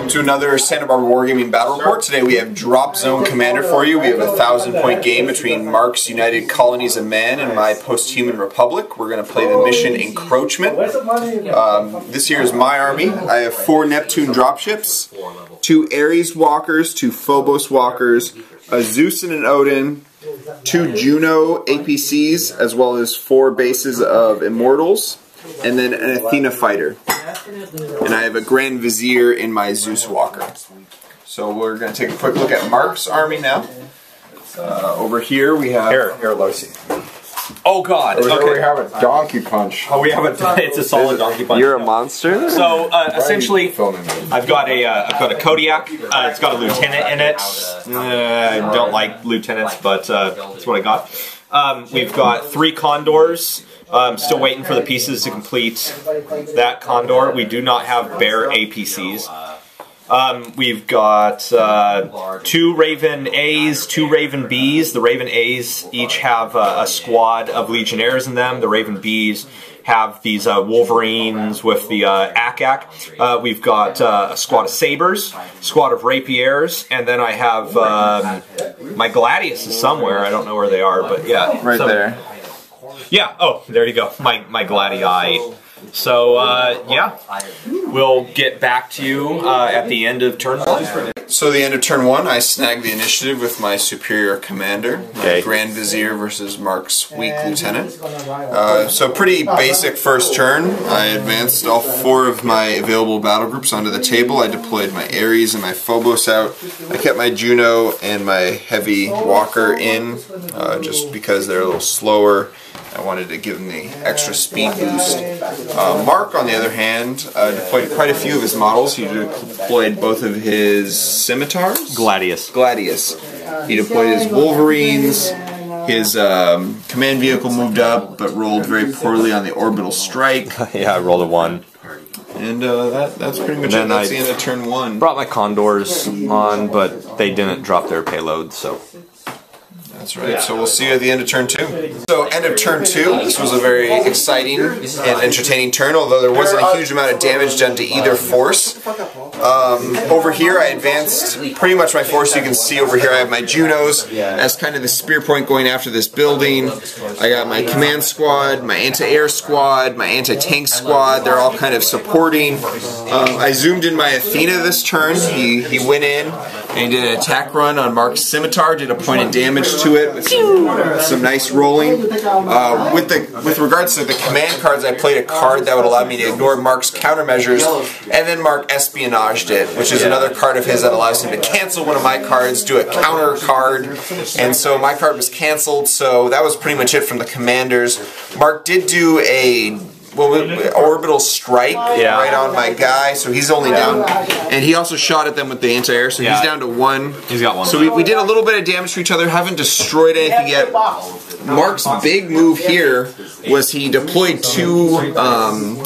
to another Santa Barbara Wargaming Battle Report. Today we have Dropzone Commander for you. We have a 1,000-point game between Mark's United Colonies of Man and my Post-Human Republic. We're going to play the mission Encroachment. This here is my army. I have 4 Neptune dropships, 2 Ares walkers, 2 Phobos walkers, a Zeus and an Odin, 2 Juno APCs, as well as 4 bases of Immortals, and then an Athena fighter. And I have a Grand Vizier in my Zeus walker. So we're going to take a quick look at Mark's army now. Over here we have... Here, Lucy. Oh God! Okay. We have a donkey punch. Oh, we have it's a solid donkey punch. You're a monster. So essentially, I've got a Kodiak. It's got a lieutenant in it. I don't like lieutenants, but that's what I got. We've got 3 condors. Still waiting for the pieces to complete that condor. We do not have bear APCs. We've got 2 Raven A's, 2 Raven B's. The Raven A's each have a squad of Legionnaires in them. The Raven B's have these Wolverines with the ACAC. We've got a squad of Sabres, squad of Rapiers, and then I have my Gladius is somewhere. I don't know where they are, but yeah. Right there. Yeah, oh, there you go. My Gladii. So, yeah, we'll get back to you at the end of turn 1. So at the end of turn 1, I snagged the initiative with my superior commander, my Grand Vizier versus Mark's weak lieutenant. So pretty basic first turn. I advanced all 4 of my available battle groups onto the table. I deployed my Ares and my Phobos out. I kept my Juno and my heavy walker in, just because they're a little slower. I wanted to give him the extra speed boost. Mark, on the other hand, deployed quite a few of his models. He deployed both of his scimitars. Gladius. He deployed his Wolverines. His command vehicle moved up, but rolled very poorly on the orbital strike. Yeah, I rolled a 1. And that's pretty much it. That's the end of turn 1. Brought my condors on, but they didn't drop their payload, so... That's right, so we'll see you at the end of turn 2. So, end of turn 2, this was a very exciting and entertaining turn, although there wasn't a huge amount of damage done to either force. Over here, I advanced pretty much my force. You can see over here I have my Junos as kind of the spear point going after this building. I got my command squad, my anti-air squad, my anti-tank squad. They're all kind of supporting. I zoomed in my Athena this turn. He went in and he did an attack run on Mark's scimitar, did a point of damage to it with some nice rolling. With regards to the command cards, I played a card that would allow me to ignore Mark's countermeasures, and then Mark espionaged it, which is another card of his that allows him to cancel one of my cards, do a counter card, and so my card was canceled, so that was pretty much it from the commanders. Mark did do a orbital strike right on my guy, so he's only down, and he also shot at them with the anti-air, so he's down to 1. He's got 1. So we did a little bit of damage to each other, haven't destroyed anything yet. Mark's big move here was he deployed 2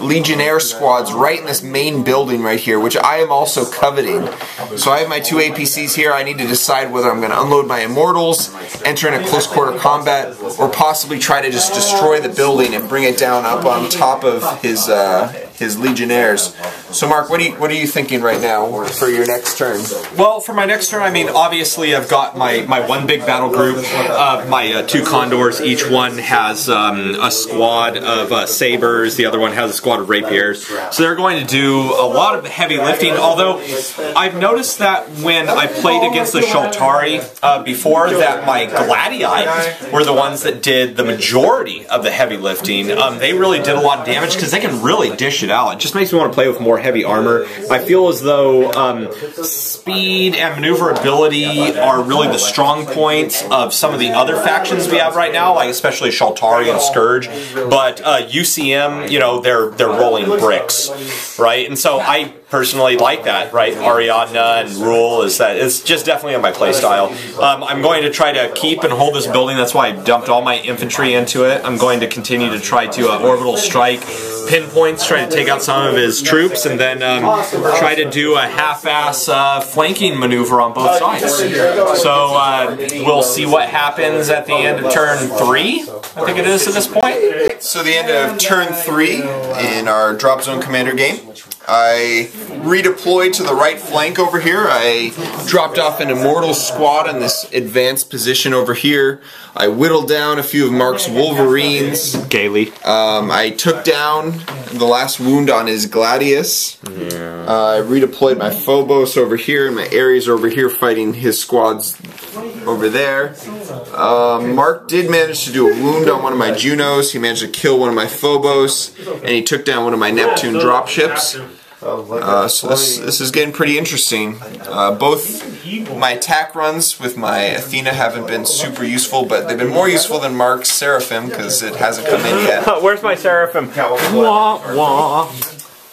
Legionnaire squads right in this main building right here, which I am also coveting. So I have my 2 APCs here. I need to decide whether I'm going to unload my Immortals, enter in a close quarter combat, or possibly try to just destroy the building and bring it down up on top of his Legionnaires. So Mark, what are you thinking right now for your next turn? Well, for my next turn, I mean, obviously I've got my 1 big battle group, my 2 condors. Each one has a squad of Sabres, the other one has a squad of Rapiers. So they're going to do a lot of heavy lifting, although I've noticed that when I played against the Sholtari before, that my Gladii were the ones that did the majority of the heavy lifting. They really did a lot of damage because they can really dish it out. It just makes me want to play with more heavy armor. I feel as though speed and maneuverability are really the strong points of some of the other factions we have right now, like especially Sholtari and Scourge. But UCM, you know, they're rolling bricks, right? And so I personally like that, right? Ariadna and Rule it's just definitely on my playstyle. I'm going to try to keep and hold this building. That's why I dumped all my infantry into it. I'm going to continue to try to orbital strike pinpoints, try to take out some of his troops, and then try to do a half-ass flanking maneuver on both sides. So we'll see what happens at the end of turn 3, I think it is at this point. So the end of turn 3 in our Dropzone Commander game. I redeployed to the right flank over here. I dropped off an immortal squad in this advanced position over here. I whittled down a few of Mark's Wolverines. Gaily. I took down the last wound on his Gladius. Yeah. I redeployed my Phobos over here, and my Ares are over here fighting his squads over there. Mark did manage to do a wound on one of my Junos. He managed to kill one of my Phobos, and he took down one of my Neptune dropships. So this is getting pretty interesting. Both my attack runs with my Athena haven't been super useful, but they've been more useful than Mark's Seraphim because it hasn't come in yet. Where's my Seraphim? Wah, wah.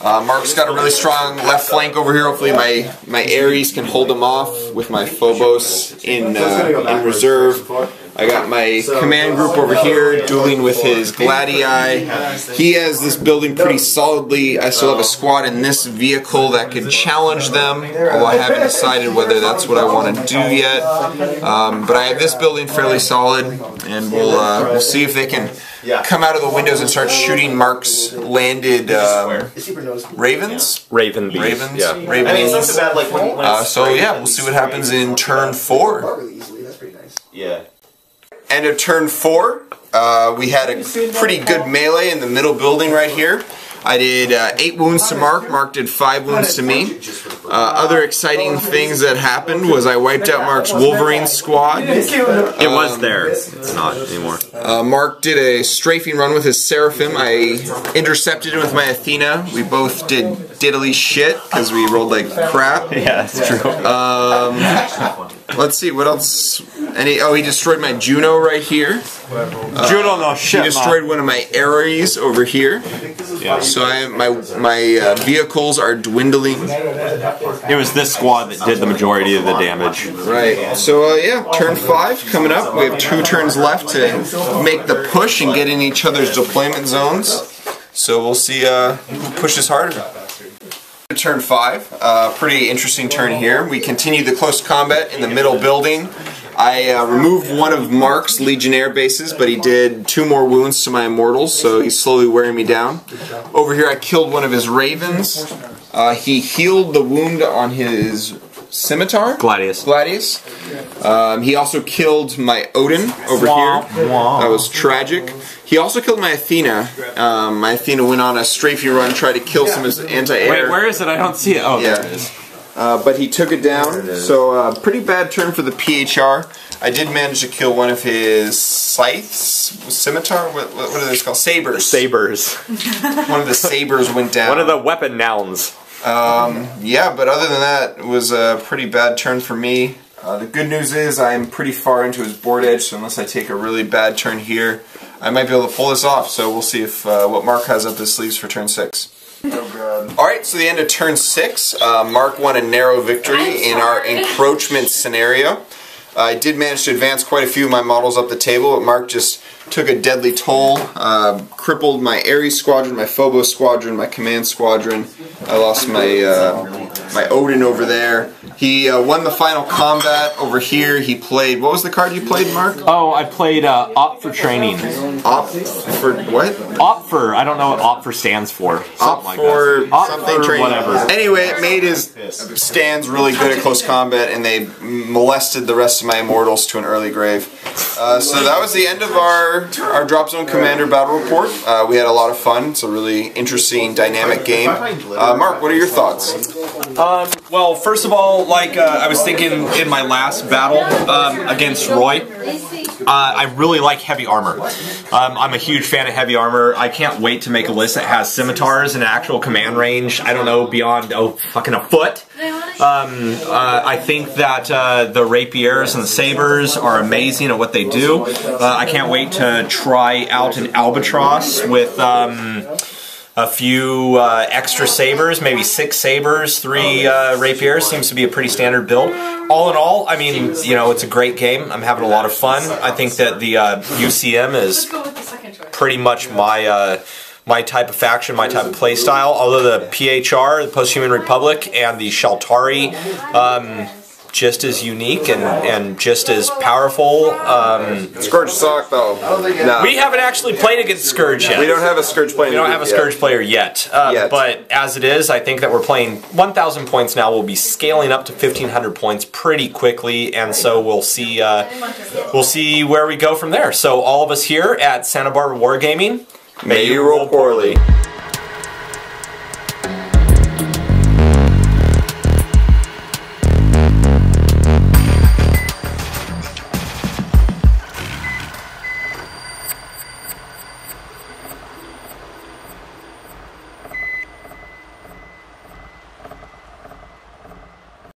Mark's got a really strong left flank over here. Hopefully my Ares can hold him off with my Phobos in reserve. I got my command group over here dueling with his Gladii. He has this building pretty solidly. I still have a squad in this vehicle that could challenge them, although I haven't decided whether that's what I want to do yet. But I have this building fairly solid, and we'll see if they can come out of the windows and start shooting Mark's landed ravens? Raven bees. Ravens? Yeah. Ravens. So yeah, we'll see what happens in turn 4. Yeah. End of turn 4, we had a pretty good melee in the middle building right here. I did 8 wounds to Mark. Mark did 5 wounds to me. Other exciting things that happened was I wiped out Mark's Wolverine squad. It was there. It's not anymore. Mark did a strafing run with his Seraphim. I intercepted him with my Athena. We both did diddly shit because we rolled like crap. Yeah, that's true. Let's see, what else? He destroyed my Juno right here. Juno, no shit. He destroyed one of my Ares over here. Yeah. So my vehicles are dwindling. It was this squad that did the majority of the damage. Right. So yeah, turn 5 coming up. We have 2 turns left to make the push and get in each other's deployment zones. So we'll see who pushes harder. Turn 5, pretty interesting turn here. We continue the close combat in the middle building. I removed one of Mark's Legionnaire bases, but he did 2 more wounds to my Immortals, so he's slowly wearing me down. Over here I killed one of his Ravens. He healed the wound on his Scimitar? Gladius. He also killed my Odin over here. That was tragic. He also killed my Athena. My Athena went on a strafing run, tried to kill some of his anti-air. Wait, where is it? I don't see it. Oh, yeah. There it is. But he took it down, so pretty bad turn for the PHR. I did manage to kill one of his scythes, scimitar, what are those called? Sabers. Sabers. One of the sabers went down. One of the weapon nouns. Yeah, but other than that, it was a pretty bad turn for me. The good news is I'm pretty far into his board edge, so unless I take a really bad turn here, I might be able to pull this off. So we'll see if what Mark has up his sleeves for turn 6. Oh god. Alright, so the end of turn 6, Mark won a narrow victory in our encroachment scenario. I did manage to advance quite a few of my models up the table, but Mark just took a deadly toll, crippled my Ares squadron, my Phobos squadron, my command squadron. I lost my Odin over there. He won the final combat over here. He played, what was the card you played, Mark? Oh, I played Opt for Training. Opt for what? Opt for, I don't know what Opt for stands for. Opt for something training. Whatever. Anyway, it made his stands really good at close combat, and they molested the rest of my Immortals to an early grave. So that was the end of our Dropzone Commander battle report. We had a lot of fun. It's a really interesting, dynamic game. Mark, what are your thoughts? Well, first of all, like I was thinking in my last battle against Roy, I really like heavy armor. I'm a huge fan of heavy armor. I can't wait to make a list that has scimitars in actual command range. I don't know, beyond fucking a foot. I think that the rapiers and the sabers are amazing at what they do. I can't wait to try out an albatross with a few extra sabers, maybe 6 sabers, 3 rapiers. Seems to be a pretty standard build. All in all, I mean, you know, it's a great game. I'm having a lot of fun. I think that the UCM is pretty much my type of faction, my type of play style. Although the PHR, the Post-Human Republic, and the Shaltari just as unique and just as powerful. Scourge suck though. No. We haven't actually played against Scourge yet. We don't have a Scourge player. We don't have a Scourge player yet. But as it is, I think that we're playing 1,000 points now. We'll be scaling up to 1,500 points pretty quickly, and so we'll see where we go from there. So all of us here at Santa Barbara Wargaming, may you roll poorly.